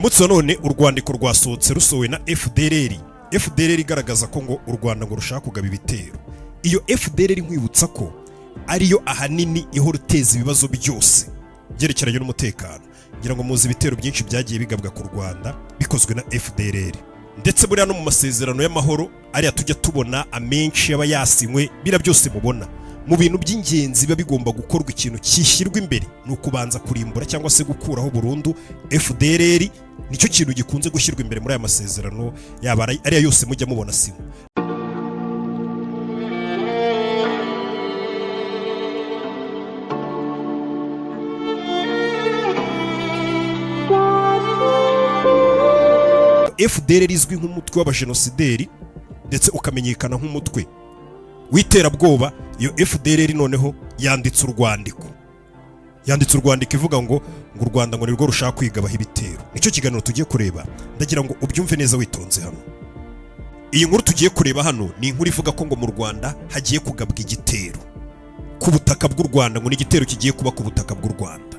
Mutso none urwandiko rwasohotse rusowe na FDLR igaragaza ko ngo u Rwanda ngo rushaka kugaba ibitero. Iyo FDLR nkwibutsa ko ariyo ahanini ihora ruteza ibibazo byose byerekeranye n'umutekano. Ngira ngo muzi ibitero byinshi byagiye bigabwa ku Rwanda bikozwe na FDLR. Ndetse buriya no mu masezerano y'amahoro ariya tujya tubona amenshi yaba yasinywe bira byose mubona. Mu bintu by'ingenzi biba bigomba gukorwa ikintu kishyirwa imbere no kubanza kurimbura cyangwa se gukuraho burundu FDLR. Nicyo kintu gikunze gushyirwa imbere muri aya masezerano yaba ariya yose mujya mubona sinywa. FDLR izwi nk'umutwe w'abajenosideri ndetse ukamenyekana nk'umutwe w'iterabwoba. Iyo FDLR noneho yanditse urwandiko ivuga ngo u Rwanda ngo nirwo rushaka kwigabaho ibitero. Nicyo kiganiro tugiye kureba, ndagira ngo ubyumve neza witonze hano. Iyi nkuru tugiye kureba hano ni inkuru ivuga ko ngo mu Rwanda hagiye kugabwa igitero ku butaka bw'u Rwanda, ngo ni igitero kigiye kuba ku butaka bw'u Rwanda.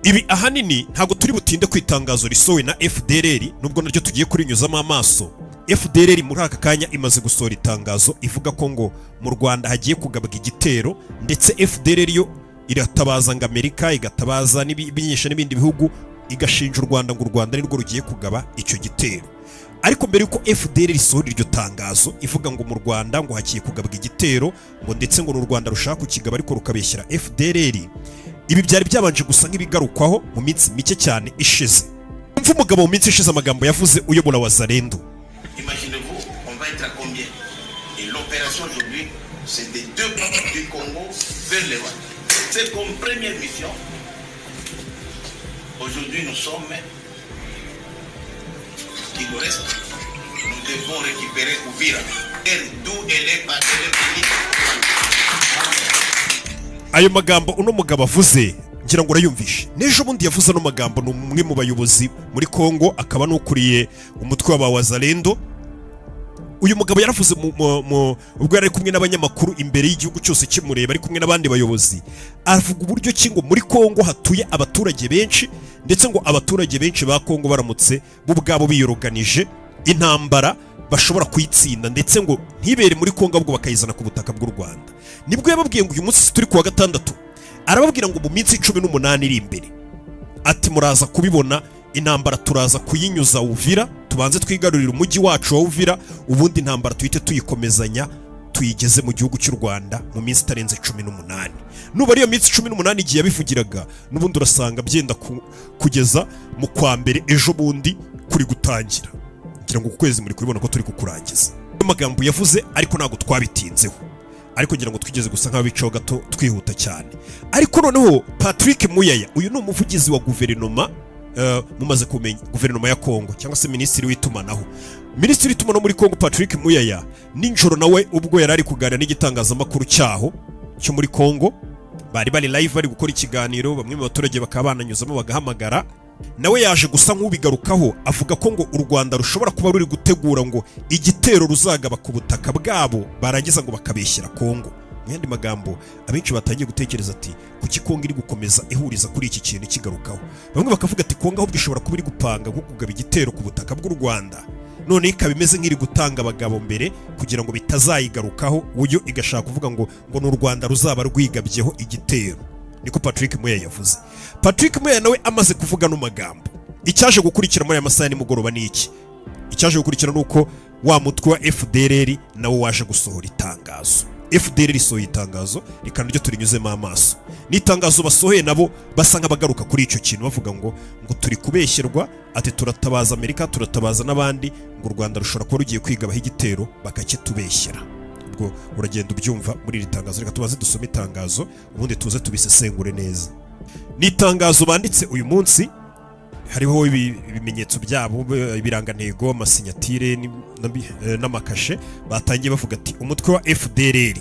Ibi ahanini ntago turi butinde ku itangazo risowe na FDLR, nubwo naryo tugiye kurinyuzamo amaso. FDLR muri aka kanya imaze gusohora itangazo ivuga ko ngo mu Rwanda hagiye kugabwa igitero, ndetse FDLR yo iratabaza ngo Amerika, igatabaza n'ibinyesha n'ibindi bihugu, igashinja u Rwanda ngo u Rwanda nirwo rugiye kugaba icyo gitero. Ariko mbere yuko FDLR isohora iryo tangazo ivuga ngo mu Rwanda ngo hagiye kugabwa igitero, ngo ndetse ngo n'u Rwanda rushaka kukigaba ariko rukabeshyira FDLR, ibi byari byabanje gusa nk'ibigarukwaho mu minsi mike cyane ishize. Umva umugabo mu minsi ishize amagambo yavuze uyobora Wazalendo. Imaginez-vous, on va être à combien? Et l'opération aujourd'hui, c'est des deux parties du Congo vers le Rwanda. C'est comme première mission. Aujourd'hui, nous sommes qui nous reste. Nous devons récupérer Uvira. D'où elle est partie. Ayo magambo uno mugabo avuze ngira ngo urayumvishe. Nejo bundi yavuze no magambo n'umwe mu bayobozi muri Kongo, akaba n'ukuriye umutwe wa Wazalendo. Uyu mugabo yaravuze ubwo yari kumwe n'abanyamakuru imbere y'igihugu cyose kimureba, ari kumwe n'abandi bayobozi, avuga uburyo ki ngo muri Kongo hatuye abaturage benshi, ndetse ngo abaturage benshi ba Kongo baramutse bo ubwabo biyoroganije intambara bashobora kuyitsinda, ndetse ngo ntibere muri Kongo ahubwo bakayizana ku butaka bw'u Rwanda. Nibwo yababwiye ngo uyu munsi turi kuwa gatandatu, arababwira ngo mu minsi 18 iri imbere ati muraza kubibona intambara, turaza kuyinyuza Uvira, tubanze twigarurira umujyi wacu wa Uvira, ubundi intambara tuhite tuyikomezanya tuyigeze mu gihugu cy'u Rwanda mu minsi itarenze 18. Nuba ariyo minsi 18 igiye yabivugiraga, n'ubundi urasanga byenda kugeza mu kwa mbere ejo bundi kuri gutangira. Ngira ngo ukwezi muri kubibona ko turi kukurangiza. Amagambo yavuze ariko ntago twabitinzeho, ariko ngira ngo twigeze gusa nk'abicaho gato twihuta cyane. Ariko noneho Patrick Muyaya, uyu ni umuvugizi wa guverinoma, mumaze kumenya guverinoma ya Kongo cyangwa se minisitiri w'itumanaho. Minisitiri w'itumanaho muri Kongo Patrick Muyaya ninjoro nawe ubwo yari ari kuganira n'igitangazamakuru cyaho cyo muri Kongo, bari live bari gukora ikiganiro, bamwe mu baturage bakaba bananyuzamo bagahamagara, nawe yaje gusa nk'ubigarukaho avuga ko ngo u Rwanda rushobora kuba ruri gutegura ngo igitero ruzagaba ku butaka bwabo, barangiza ngo bakabeshyira Kongo. Mwandi magambo abenshi batangiye gutekereza ati kuki Kongo iri gukomeza ihuriza kuri iki kintu kigarukaho. Bamwe bakavuga ati Kongo ahubwo ishobora kuba iri gupanga nko kugaba igitero ku butaka bw'u Rwanda, none ikaba imeze nk'iri gutanga abagabo mbere kugira ngo bitazayigarukaho, uyo igashaka kuvuga ngo n'u Rwanda ruzaba rwigabyeho igitero. Niko Patrick Muyaya yavuze. Patrick Muyaya nawe amaze kuvuga no magambo, icyaje gukurikira muri aya masaha nimugoroba ni iki? Icyaje gukurikira nuko wa mutwe wa FDLR nawe waje gusohora itangazo. FDLR isohoye itangazo rikana ryo turinyuzemo amaso. Ni itangazo basohoye nabo basa nk'abagaruka kuri icyo kintu bavuga ngo turi kubeshyerwa, ati turatabaza Amerika, turatabaza n'abandi, ngo u Rwanda rushobora kuba rugiye kwigabaho igitero bakakitubeshyera. Ubwo uragenda ubyumva muri iri tangazo. Reka tubaze dusome itangazo ubundi tuze tubisesengure neza. Ni itangazo banditse uyu munsi, hariho ibimenyetso byabo, ibirangantego, amasinyatire n'amakashe. Batangiye bavuga ati umutwe wa FDLR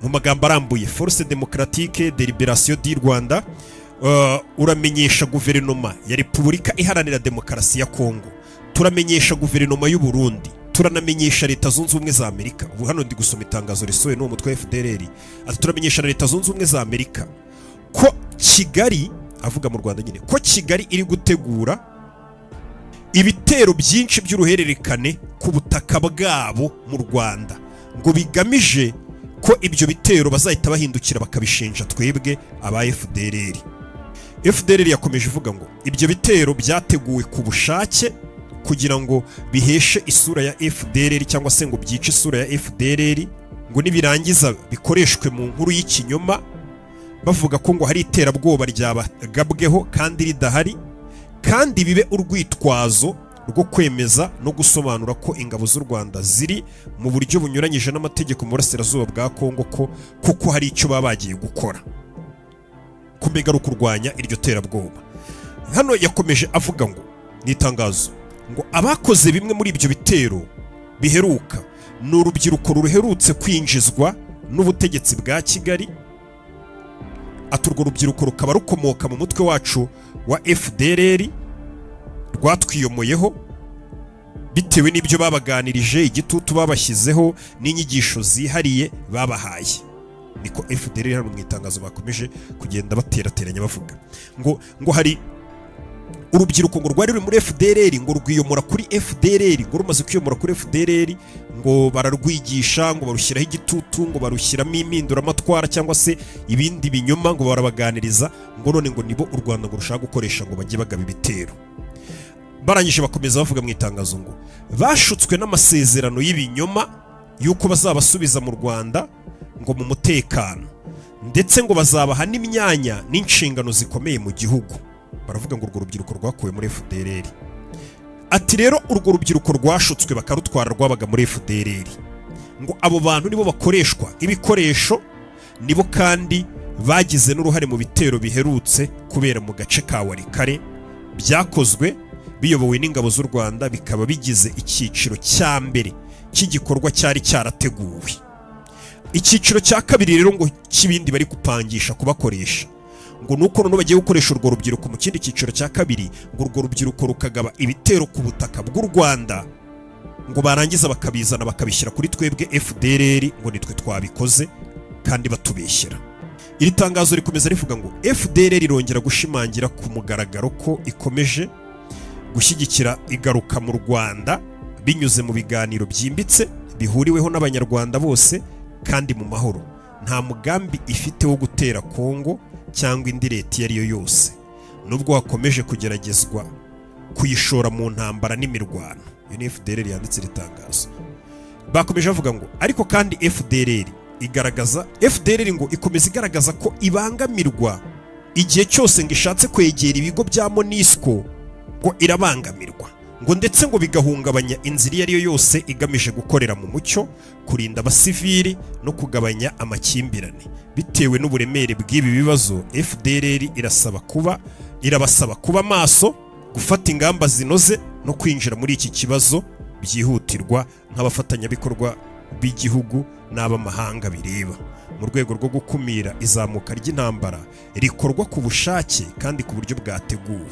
mu magambo arambuye, Force Démocratique de Libération du Rwanda, uramenyesha guverinoma ya Repubulika Iharanira Demokarasi ya Kongo, turamenyesha guverinoma y'u Burundi, turanamenyesha Leta Zunze Ubumwe za Amerika. Ubu hano ndi gusoma itangazo risohoye n'uwo mutwe wa FDLR, ati turamenyesha Leta Zunze Ubumwe za Amerika ko Kigali, avuga mu Rwanda nyine, ko Kigali iri gutegura ibitero byinshi by'uruhererekane ku butaka bwabo mu Rwanda, ngo bigamije ko ibyo bitero bazahita bahindukira bakabishinja twebwe aba FDLR. FDLR yakomeje ivuga ngo ibyo bitero byateguwe ku bushake kugira ngo biheshe isura ya FDLR cyangwa se ngo byice isura ya FDLR, ngo nibirangiza bikoreshwe mu nkuru y'ikinyoma bavuga ko ngo hari iterabwoba ryabagabweho kandi ridahari, kandi bibe urwitwazo rwo kwemeza no gusobanura ko ingabo z'u Rwanda ziri mu buryo bunyuranyije n'amategeko mu burasirazuba bwa Kongo, ko kuko hari icyo baba bagiye gukora kumega ro kurwanya iryo terabwoba. Hano yakomeje avuga ngo nitangazo ngo abakoze bimwe muri ibyo bitero biheruka ni urubyiruko ruherutse kwinjizwa n'ubutegetsi bwa Kigali, aturwo rubyiruko rukaba rukomoka mu mutwe wacu wa FDLR rwatwiyomoyeho bitewe n'ibyo babaganirije, igitutu babashyizeho n'inyigisho zihariye babahaye. Niko FDLR hano mu itangazo bakomeje kugenda baterateranya bavuga ngo hari urubyiruko ngo rwari ruri muri FDLR ngo rwiyomora kuri FDLR, ngo rumaze kwiyomora kuri FDLR ngo bararwigisha, ngo barushyiraho igitutu, ngo barushyiramo impinduramatwara cyangwa se ibindi binyoma, ngo barabaganiriza, ngo none ngo nibo u Rwanda ngo rushaka gukoresha ngo bajye bagaba ibitero. Barangije bakomeza bavuga mu itangazo ngo bashutswe n'amasezerano y'ibinyoma yuko bazabasubiza mu Rwanda ngo mu mutekano, ndetse ngo bazabaha n'imyanya n'inshingano zikomeye mu gihugu. Baravuga ngo urwo rubyiruko rwakuwe muri FDLR. Ati rero urwo rubyiruko rwashutswe bakarutwara rwabaga muri FDLR, ngo abo bantu nibo bakoreshwa ibikoresho, nibo kandi bagize n'uruhare mu bitero biherutse kubera mu gace ka Warikare, byakozwe biyobowe n'ingabo z'u Rwanda, bikaba bigize icyiciro cya mbere cy'igikorwa cyari cyarateguwe. Icyiciro cya kabiri rero ngo kibindi bari gupangisha kubakoresha, ngo nuko none bagiye gukoresha urwo rubyiruko mu kindi cyiciro cya kabiri, ngo urwo rubyiruko rukagaba ibitero ku butaka bw'u Rwanda, ngo barangiza bakabizana bakabishyira kuri twebwe FDLR, ngo nitwe twabikoze kandi batubeshyera. Iri tangazo rikomeza rivuga ngo FDLR irongera gushimangira ku mugaragaro ko ikomeje gushyigikira igaruka mu Rwanda binyuze mu biganiro byimbitse bihuriweho n'abanyarwanda bose kandi mu mahoro. Nta mugambi ifite wo gutera Kongo cyangwa indi leta iyo ari yo yose, nubwo hakomeje kugeragezwa kuyishora mu ntambara n'imirwano. Iyo ni FDLR yanditse ritangazo. Bakomeje bavuga ngo ariko kandi FDLR ngo ikomeza igaragaza ko ibangamirwa igihe cyose ngo ishatse kwegera ibigo bya MONUSCO, ngo irabangamirwa, ngo ndetse ngo bigahungabanya inzira iyo ari yo yose igamije gukorera mu mucyo, kurinda abasivili no kugabanya amakimbirane. Bitewe n'uburemere bw'ibi bibazo, FDLR irabasaba kuba maso, gufata ingamba zinoze no kwinjira muri iki kibazo byihutirwa nk'abafatanyabikorwa b'igihugu n'abamahanga bireba, mu rwego rwo gukumira izamuka ry'intambara rikorwa ku bushake kandi ku buryo bwateguwe.